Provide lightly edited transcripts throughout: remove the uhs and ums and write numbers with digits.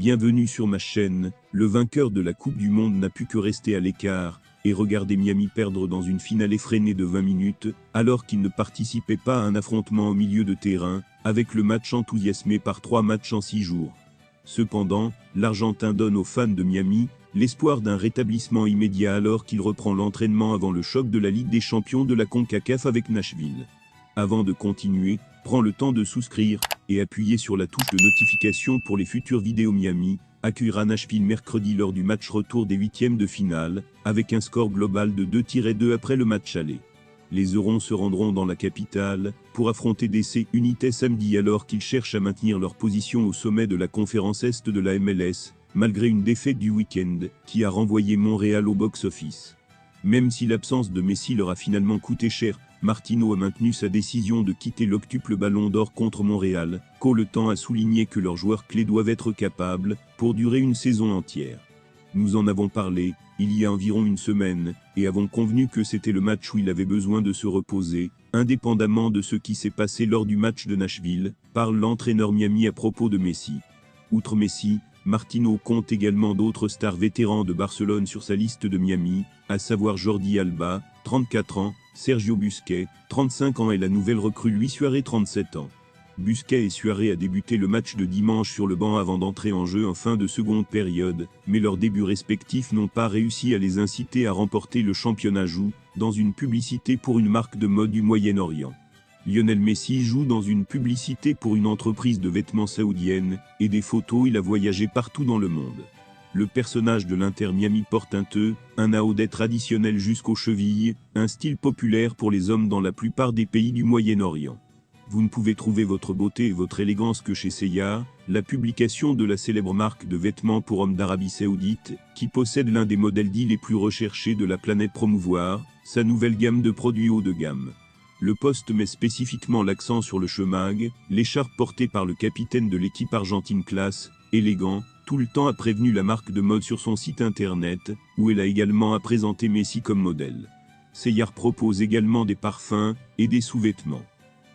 Bienvenue sur ma chaîne. Le vainqueur de la Coupe du Monde n'a pu que rester à l'écart et regarder Miami perdre dans une finale effrénée de 20 minutes, alors qu'il ne participait pas à un affrontement au milieu de terrain, avec le match enthousiasmé par 3 matchs en 6 jours. Cependant, l'Argentin donne aux fans de Miami l'espoir d'un rétablissement immédiat alors qu'il reprend l'entraînement avant le choc de la Ligue des Champions de la CONCACAF avec Nashville. Avant de continuer, prends le temps de souscrire et appuyer sur la touche de notification pour les futures vidéos. Miami accueillera Nashville mercredi lors du match retour des huitièmes de finale, avec un score global de 2-2 après le match aller. Les Eurons se rendront dans la capitale pour affronter DC United samedi alors qu'ils cherchent à maintenir leur position au sommet de la conférence Est de la MLS, malgré une défaite du week-end qui a renvoyé Montréal au box-office. Même si l'absence de Messi leur a finalement coûté cher, Martino a maintenu sa décision de quitter l'octuple Ballon d'Or contre Montréal, le temps a souligné que leurs joueurs clés doivent être capables pour durer une saison entière. Nous en avons parlé il y a environ une semaine, et avons convenu que c'était le match où il avait besoin de se reposer, indépendamment de ce qui s'est passé lors du match de Nashville, parle l'entraîneur Miami à propos de Messi. Outre Messi, Martino compte également d'autres stars vétérans de Barcelone sur sa liste de Miami, à savoir Jordi Alba, 34 ans, Sergio Busquets, 35 ans et la nouvelle recrue Luis Suarez, 37 ans. Busquets et Suarez a débuté le match de dimanche sur le banc avant d'entrer en jeu en fin de seconde période, mais leurs débuts respectifs n'ont pas réussi à les inciter à remporter le championnat. Joue dans une publicité pour une marque de mode du Moyen-Orient. Lionel Messi joue dans une publicité pour une entreprise de vêtements saoudienne, et des photos. Il a voyagé partout dans le monde. Le personnage de l'Inter Miami porte un haut traditionnel jusqu'aux chevilles, un style populaire pour les hommes dans la plupart des pays du Moyen-Orient. Vous ne pouvez trouver votre beauté et votre élégance que chez Seya, la publication de la célèbre marque de vêtements pour hommes d'Arabie Saoudite, qui possède l'un des modèles dits les plus recherchés de la planète, promouvoir sa nouvelle gamme de produits haut de gamme. Le poste met spécifiquement l'accent sur le chemag, l'écharpe portée par le capitaine de l'équipe argentine classe, élégant, tout le temps a prévenu la marque de mode sur son site internet, où elle a également à présenter Messi comme modèle. Seyar propose également des parfums et des sous-vêtements.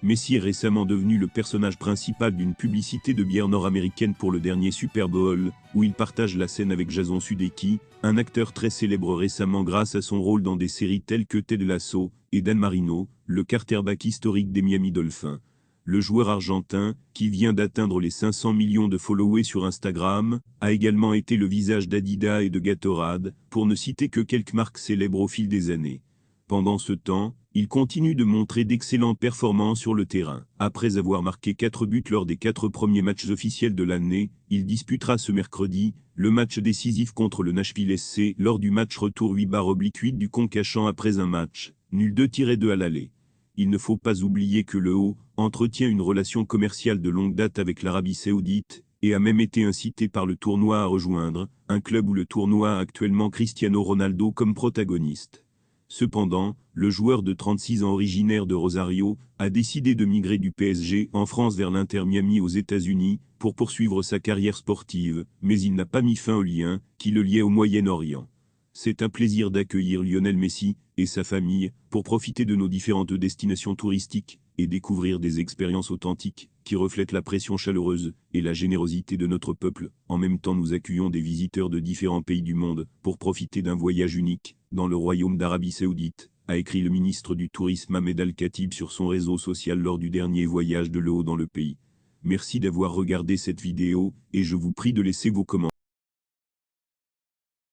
Messi est récemment devenu le personnage principal d'une publicité de bière nord-américaine pour le dernier Super Bowl, où il partage la scène avec Jason Sudeikis, un acteur très célèbre récemment grâce à son rôle dans des séries telles que Ted Lasso et Dan Marino, le quarterback historique des Miami Dolphins. Le joueur argentin, qui vient d'atteindre les 500 millions de followers sur Instagram, a également été le visage d'Adidas et de Gatorade, pour ne citer que quelques marques célèbres au fil des années. Pendant ce temps, il continue de montrer d'excellentes performances sur le terrain. Après avoir marqué 4 buts lors des 4 premiers matchs officiels de l'année, il disputera ce mercredi le match décisif contre le Nashville SC lors du match retour 8/8 du Concachan après un match nul 2-2 à l'aller. Il ne faut pas oublier que le Haut entretient une relation commerciale de longue date avec l'Arabie Saoudite et a même été incité par le tournoi à rejoindre un club où le tournoi a actuellement Cristiano Ronaldo comme protagoniste. Cependant, le joueur de 36 ans originaire de Rosario a décidé de migrer du PSG en France vers l'Inter Miami aux États-Unis pour poursuivre sa carrière sportive, mais il n'a pas mis fin au lien qui le liait au Moyen-Orient. C'est un plaisir d'accueillir Lionel Messi et sa famille pour profiter de nos différentes destinations touristiques et découvrir des expériences authentiques qui reflètent la pression chaleureuse et la générosité de notre peuple. En même temps, nous accueillons des visiteurs de différents pays du monde pour profiter d'un voyage unique dans le royaume d'Arabie Saoudite, a écrit le ministre du Tourisme Ahmed Al-Khatib sur son réseau social lors du dernier voyage de l'eau dans le pays. Merci d'avoir regardé cette vidéo et je vous prie de laisser vos commentaires.